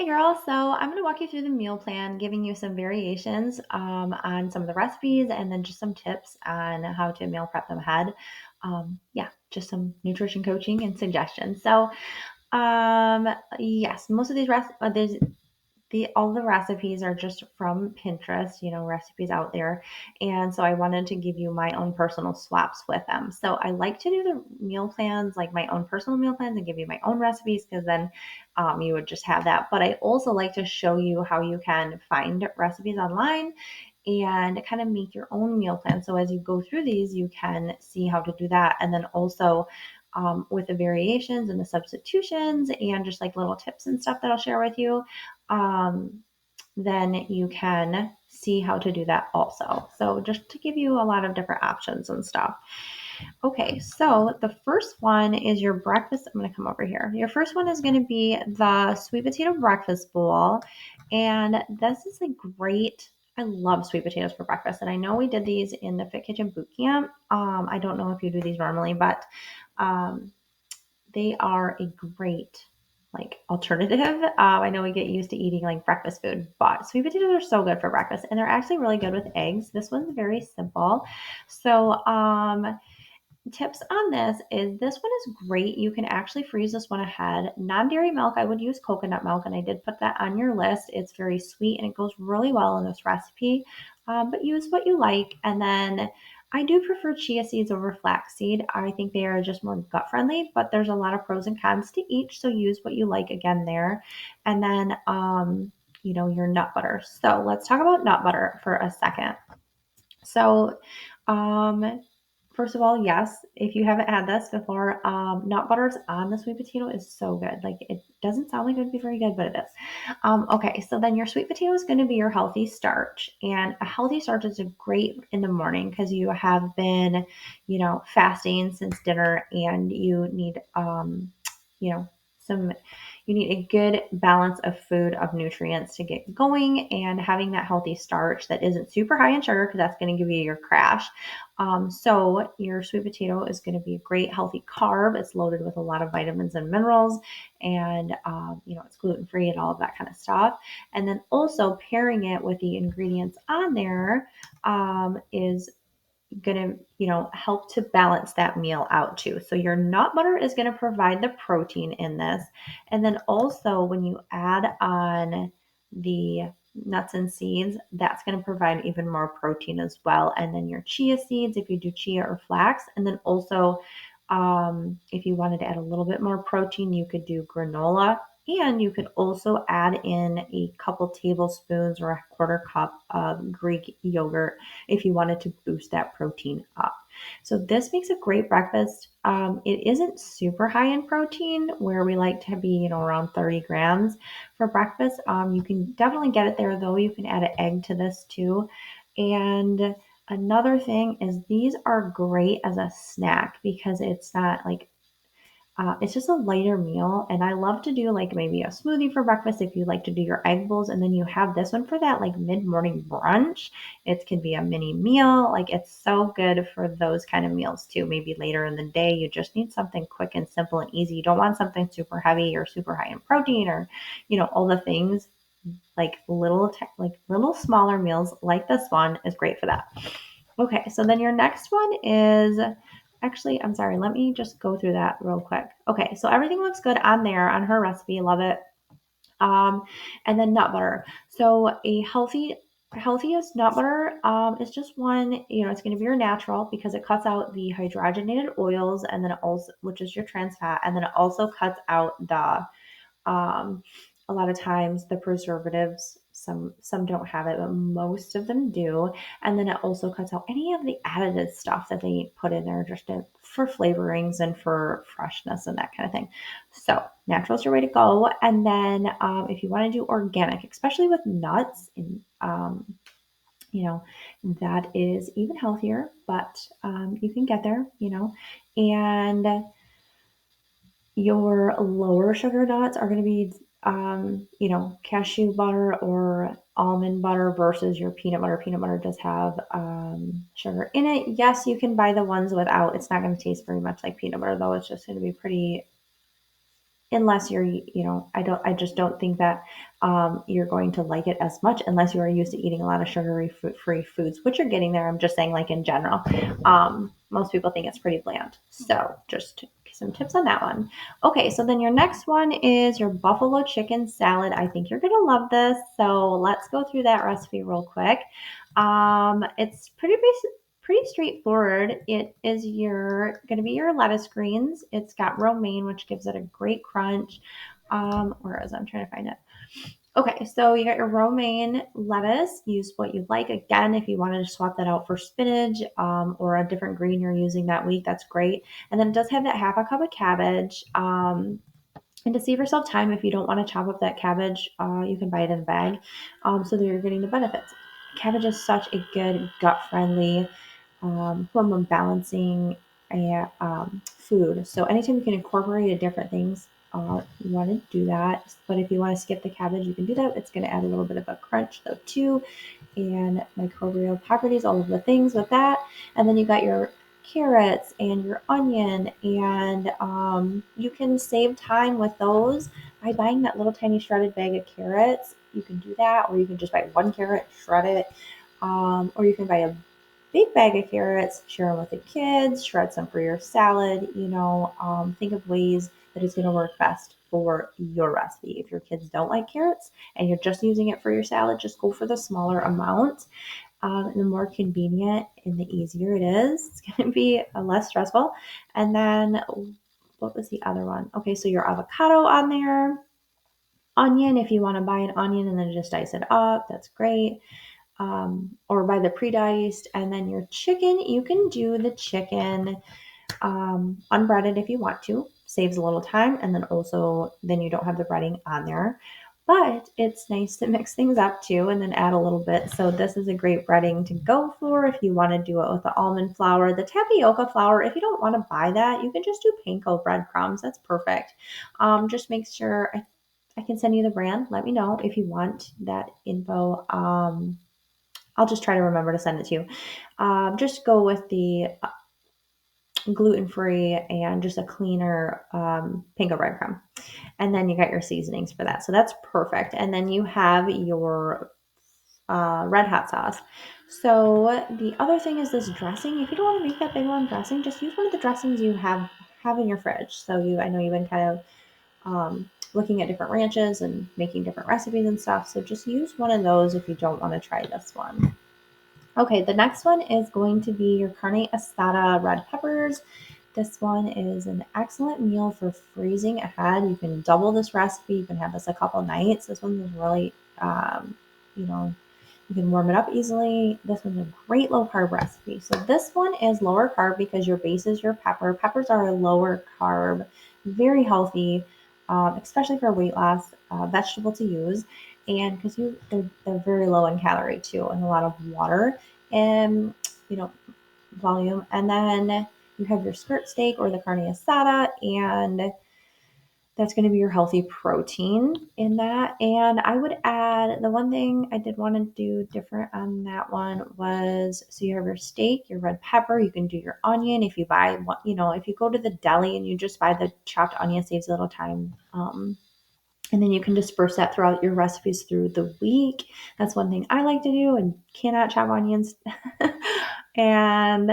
Hey girl, so I'm going to walk you through the meal plan, giving you some variations on some of the recipes and then just some tips on how to meal prep them ahead. Yeah, just some nutrition coaching and suggestions. Yes, most of these all the recipes are just from Pinterest, recipes out there. And so I wanted to give you my own personal swaps with them. So I like to do the meal plans, like my own personal meal plans, and give you my own recipes because then you would just have that. But I also like to show you how you can find recipes online and kind of make your own meal plan. So as you go through these, you can see how to do that. And then also with the variations and the substitutions and just like little tips and stuff that I'll share with you, um, then you can see how to do that also. So just to give you a lot of different options and stuff. Okay, so the first one is your breakfast. I'm going to come over here. Your first one is going to be the sweet potato breakfast bowl. And this is a great, I love sweet potatoes for breakfast. And I know we did these in the Fit Kitchen Boot Camp. I don't know if you do these normally, but um, they are a great like alternative. I know we get used to eating like breakfast food, but sweet potatoes are so good for breakfast and they're actually really good with eggs. This one's very simple. So, tips on this one is great. You can actually freeze this one ahead. Non-dairy milk, I would use coconut milk, and I did put that on your list. It's very sweet and it goes really well in this recipe. But use what you like. And then I do prefer chia seeds over flaxseed. I think they are just more gut friendly, but there's a lot of pros and cons to each. So use what you like again there. And then your nut butter. So let's talk about nut butter for a second. So, um, first of all, yes, if you haven't had this before, nut butters on the sweet potato is so good. Like it doesn't sound like it would be very good, but it is. Okay, so then your sweet potato is going to be your healthy starch, and a healthy starch is a great in the morning because you have been, fasting since dinner, and you need, you know, some you need a good balance of food of nutrients to get going and having that healthy starch that isn't super high in sugar because that's going to give you your crash. So your sweet potato is going to be a great healthy carb. It's loaded with a lot of vitamins and minerals, and it's gluten free and all of that kind of stuff. And then also pairing it with the ingredients on there is going to help to balance that meal out too. So your nut butter is going to provide the protein in this, and then also when you add on the nuts and seeds, that's going to provide even more protein as well. And then your chia seeds, if you do chia or flax, and then also if you wanted to add a little bit more protein, you could do granola, and you could also add in a couple tablespoons or a quarter cup of Greek yogurt if you wanted to boost that protein up. So this makes a great breakfast. It isn't super high in protein where we like to be, around 30 grams for breakfast. You can definitely get it there though. You can add an egg to this too. And another thing is these are great as a snack because it's not like it's just a lighter meal, and I love to do like maybe a smoothie for breakfast if you like to do your egg bowls, and then you have this one for that like mid-morning brunch. It can be a mini meal. Like it's so good for those kind of meals too. Maybe later in the day, you just need something quick and simple and easy. You don't want something super heavy or super high in protein or, all the things. Like little smaller meals like this one is great for that. Okay, so then your next one is actually, I'm sorry, let me just go through that real quick. Okay, so everything looks good on there on her recipe, love it. And then nut butter. So a healthiest nut butter is just one, it's going to be your natural because it cuts out the hydrogenated oils and then it also, which is your trans fat, and then it also cuts out the um, a lot of times the preservatives, some don't have it, but most of them do. And then it also cuts out any of the added stuff that they put in there for flavorings and for freshness and that kind of thing. So natural is your way to go. And then if you want to do organic, especially with nuts and that is even healthier, but you can get there, and your lower sugar nuts are going to be, cashew butter or almond butter versus your peanut butter. Peanut butter does have sugar in it. Yes, you can buy the ones without. It's not going to taste very much like peanut butter, though. It's just going to be pretty unless you're, I just don't think that you're going to like it as much unless you are used to eating a lot of sugary free foods, which you're getting there. I'm just saying, like in general, most people think it's pretty bland. So just some tips on that one. Okay, so then your next one is your buffalo chicken salad. I think you're gonna love this. So let's go through that recipe real quick. It's pretty basic, pretty straightforward. It is going to be your lettuce greens. It's got romaine, which gives it a great crunch. Where is it? I'm trying to find it. Okay, so you got your romaine lettuce. Use what you like. Again, if you wanted to swap that out for spinach or a different green you're using that week, that's great. And then it does have that half a cup of cabbage. And to save yourself time, if you don't want to chop up that cabbage, you can buy it in a bag so that you're getting the benefits. Cabbage is such a good gut friendly, hormone balancing food. So anytime you can incorporate different things, you want to do that. But if you want to skip the cabbage, you can do that. It's going to add a little bit of a crunch though too, and microbial properties, all of the things with that. And then you got your carrots and your onion, and you can save time with those by buying that little tiny shredded bag of carrots. You can do that, or you can just buy one carrot, shred it, or you can buy a big bag of carrots, share them with the kids, shred some for your salad. Think of ways that is going to work best for your recipe. If your kids don't like carrots and you're just using it for your salad, just go for the smaller amount. The more convenient and the easier it is, it's going to be less stressful. And then what was the other one? Okay, so your avocado on there, onion, if you want to buy an onion and then just dice it up, that's great. Or buy the pre-diced. And then your chicken, you can do the chicken unbreaded if you want to. Saves a little time, and then also then you don't have the breading on there. But it's nice to mix things up too and then add a little bit. So this is a great breading to go for if you want to do it with the almond flour. The tapioca flour, if you don't want to buy that, you can just do panko breadcrumbs. That's perfect. Just make sure I can send you the brand. Let me know if you want that info. I'll just try to remember to send it to you. Just go with the gluten-free and just a cleaner panko breadcrumb. And then you got your seasonings for that. So that's perfect. And then you have your red hot sauce. So the other thing is this dressing. If you don't want to make that big one dressing, just use one of the dressings you have in your fridge. So I know you've been kind of looking at different ranches and making different recipes and stuff. So just use one of those if you don't want to try this one. Okay, the next one is going to be your carne asada red peppers. This one is an excellent meal for freezing ahead. You can double this recipe. You can have this a couple nights. This one is really, you know, you can warm it up easily. This one's a great low carb recipe. So this one is lower carb because your base is your pepper. Peppers are a lower carb, very healthy, especially for weight loss, vegetable to use. And because they're very low in calorie too, and a lot of water and you know volume. And then you have your skirt steak or the carne asada, and that's going to be your healthy protein in that. And I would add the one thing I did want to do different on that one was so you have your steak, your red pepper, you can do your onion. If you buy one, if you go to the deli and you just buy the chopped onion, saves a little time. And then you can disperse that throughout your recipes through the week. That's one thing I like to do and cannot chop onions. and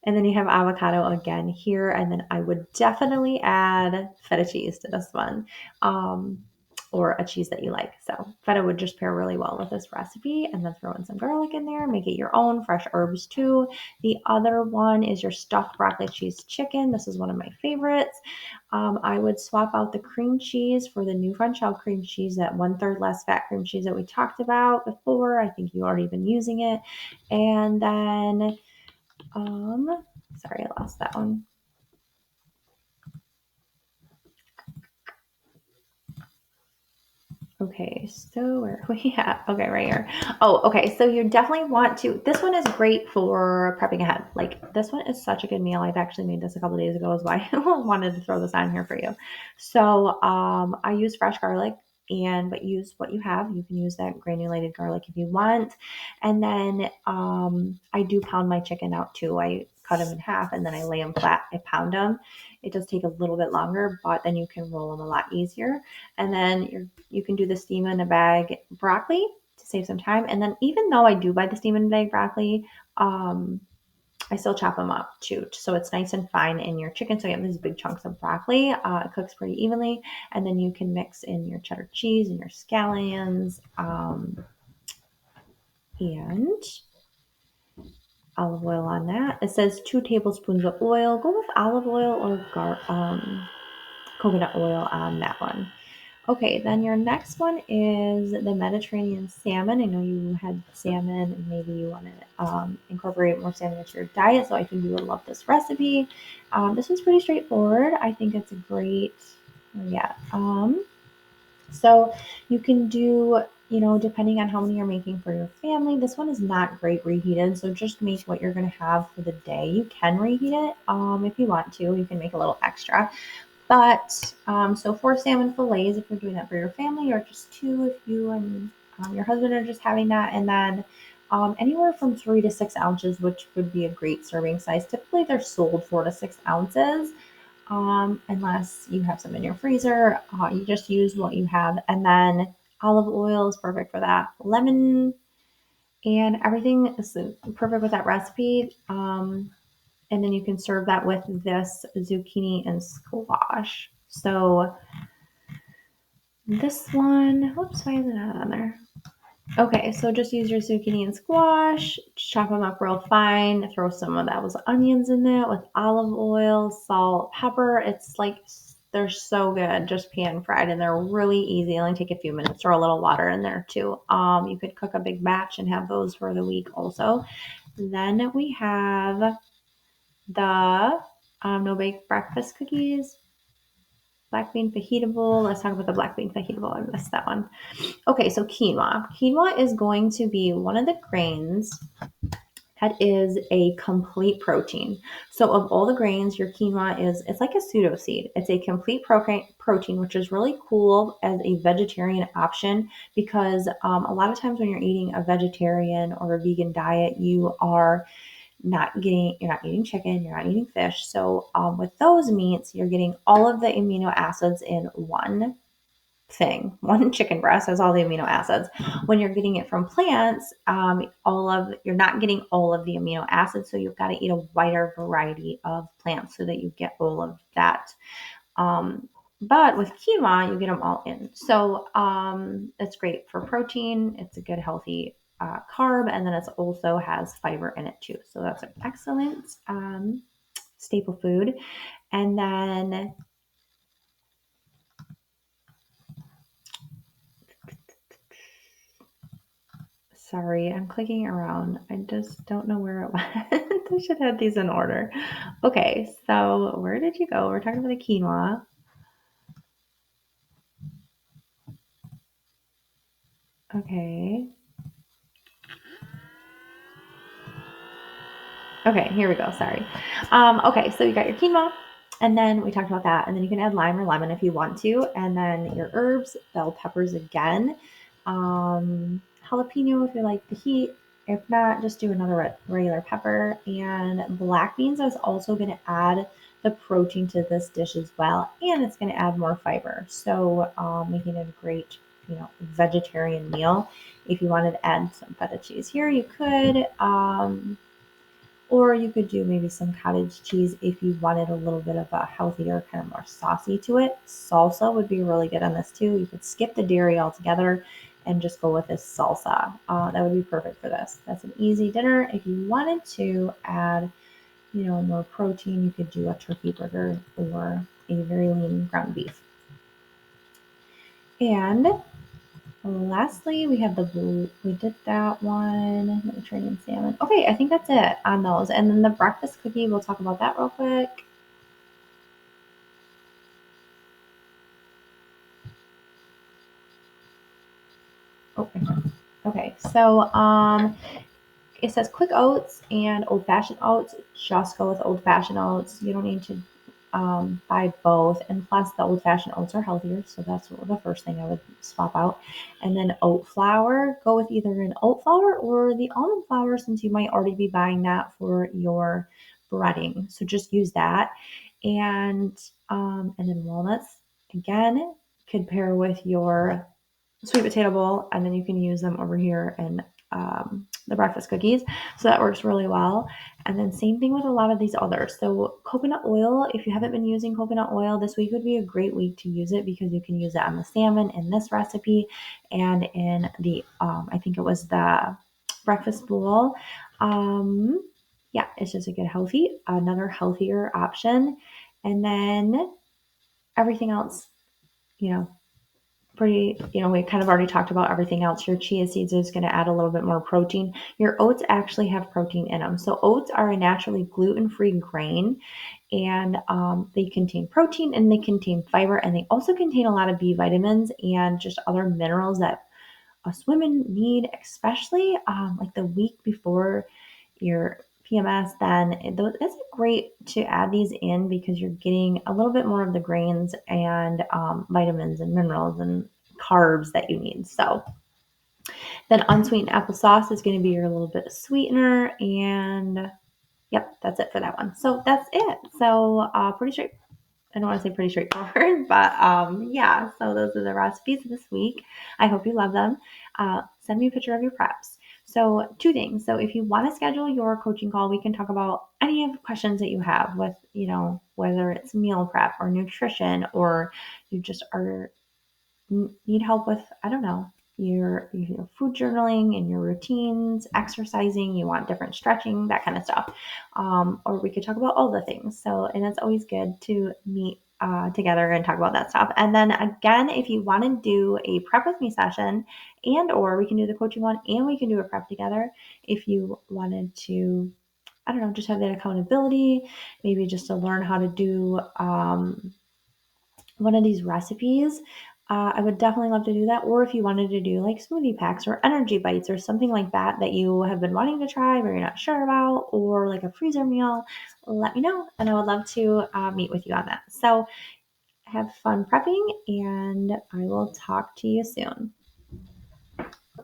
and then you have avocado again here. And then I would definitely add feta cheese to this one. Or a cheese that you like. So feta would just pair really well with this recipe, and then throw in some garlic in there, make it your own, fresh herbs too. The other one is your stuffed broccoli cheese chicken. This is one of my favorites. I would swap out the cream cheese for the New Frenchel cream cheese, that 1/3 less fat cream cheese that we talked about before. I think you already been using it. And then, sorry, I lost that one. Okay, so where are we at? Okay, right here. Oh, okay. So you definitely want to. This one is great for prepping ahead. Like this one is such a good meal. I've actually made this a couple days ago, is why I wanted to throw this on here for you. So I use fresh garlic, but use what you have. You can use that granulated garlic if you want. And then I do pound my chicken out too. I cut them in half and then I lay them flat. I pound them. It does take a little bit longer, but then you can roll them a lot easier. And then you can do the steam in a bag broccoli to save some time. And then even though I do buy the steam in a bag broccoli, I still chop them up too, so it's nice and fine in your chicken. So you have these big chunks of broccoli. It cooks pretty evenly, and then you can mix in your cheddar cheese and your scallions, and olive oil on that. It says 2 tablespoons of oil. Go with olive oil or coconut oil on that one. Okay, then your next one is the Mediterranean salmon. I know you had salmon and maybe you want to incorporate more salmon into your diet, so I think you would love this recipe. This one's pretty straightforward. I think it's a great, yeah. So you can do, depending on how many you're making for your family. This one is not great reheated, so just make what you're going to have for the day. You can reheat it if you want to. You can make a little extra. But so 4 salmon fillets if you're doing that for your family, or just 2 if you and your husband are just having that, and then anywhere from 3 to 6 ounces, which would be a great serving size. Typically, they're sold 4 to 6 ounces, unless you have some in your freezer. You just use what you have, and then olive oil is perfect for that. Lemon and everything is perfect with that recipe. And then you can serve that with this zucchini and squash. So this one, whoops, why isn't that on there? Okay, so just use your zucchini and squash, chop them up real fine, throw some of those onions in there with olive oil, salt, pepper. It's like, they're so good, just pan fried, and they're really easy. They only take a few minutes. Throw a little water in there too. You could cook a big batch and have those for the week also. Then we have the no bake breakfast cookies, black bean fajita bowl. Let's talk about the black bean fajita bowl. I missed that one. Okay, so quinoa. Quinoa is going to be one of the grains that is a complete protein. So of all the grains, your quinoa it's like a pseudo seed. It's a complete protein, which is really cool as a vegetarian option, because a lot of times when you're eating a vegetarian or a vegan diet, you're not eating chicken, you're not eating fish. So with those meats, you're getting all of the amino acids in one thing. One chicken breast has all the amino acids. When you're getting it from plants, you're not getting all of the amino acids. So you've got to eat a wider variety of plants so that you get all of that. But with quinoa, you get them all in. So it's great for protein. It's a good, healthy carb, and then it also has fiber in it too. So that's an excellent staple food. And then sorry, I'm clicking around. I just don't know where it went. I should have these in order. Okay, so where did you go? We're talking about the quinoa. Okay. Okay, here we go. Sorry. Okay, so you got your quinoa, and then we talked about that, and then you can add lime or lemon if you want to, and then your herbs, bell peppers again, jalapeno if you like the heat. If not, just do another regular pepper. And black beans is also going to add the protein to this dish as well, and it's going to add more fiber. So making it a great, vegetarian meal. If you wanted to add some feta cheese here, you could. Or you could do maybe some cottage cheese if you wanted a little bit of a healthier, kind of more saucy to it. Salsa would be really good on this too. You could skip the dairy altogether and just go with this salsa. That would be perfect for this. That's an easy dinner. If you wanted to add, more protein, you could do a turkey burger or a very lean ground beef. And lastly, we have we did that one, Mediterranean salmon. Okay, I think that's it on those. And then the breakfast cookie, we'll talk about that real quick. Oh, okay. So it says quick oats and old fashioned oats. Just go with old fashioned oats. You don't need to buy both. And plus, the old fashioned oats are healthier. So that's the first thing I would swap out. And then oat flour. Go with either an oat flour or the almond flour, since you might already be buying that for your breading. So just use that. And then walnuts, again, could pair with your sweet potato bowl, and then you can use them over here in the breakfast cookies. So that works really well. And then same thing with a lot of these others. So coconut oil, if you haven't been using coconut oil, this week would be a great week to use it because you can use it on the salmon in this recipe and in the, I think it was the breakfast bowl. Yeah, it's just a good another healthier option. And then everything else, you know, we kind of already talked about everything else. Your chia seeds is going to add a little bit more protein. Your oats actually have protein in them. So oats are a naturally gluten-free grain, and they contain protein and they contain fiber, and they also contain a lot of B vitamins and just other minerals that us women need, especially like the week before your PMS. Then it's great to add these in because you're getting a little bit more of the grains and vitamins and minerals and carbs that you need. So then unsweetened applesauce is going to be your little bit of sweetener, and yep, that's it for that one. So that's it. So pretty straight. I don't want to say pretty straightforward, but yeah, so those are the recipes this week. I hope you love them. Send me a picture of your preps. So, two things. So, if you want to schedule your coaching call, we can talk about any of the questions that you have with, whether it's meal prep or nutrition, or you just need help with, I don't know, your food journaling and your routines, exercising, you want different stretching, that kind of stuff. Or we could talk about all the things. So, and it's always good to meet together and talk about that stuff. And then again, if you want to do a prep with me session, and or we can do the coaching one and we can do a prep together. If you wanted to, I don't know, just have that accountability, maybe just to learn how to do one of these recipes, I would definitely love to do that. Or if you wanted to do like smoothie packs or energy bites or something like that you have been wanting to try but you're not sure about, or like a freezer meal, let me know and I would love to meet with you on that. So have fun prepping, and I will talk to you soon.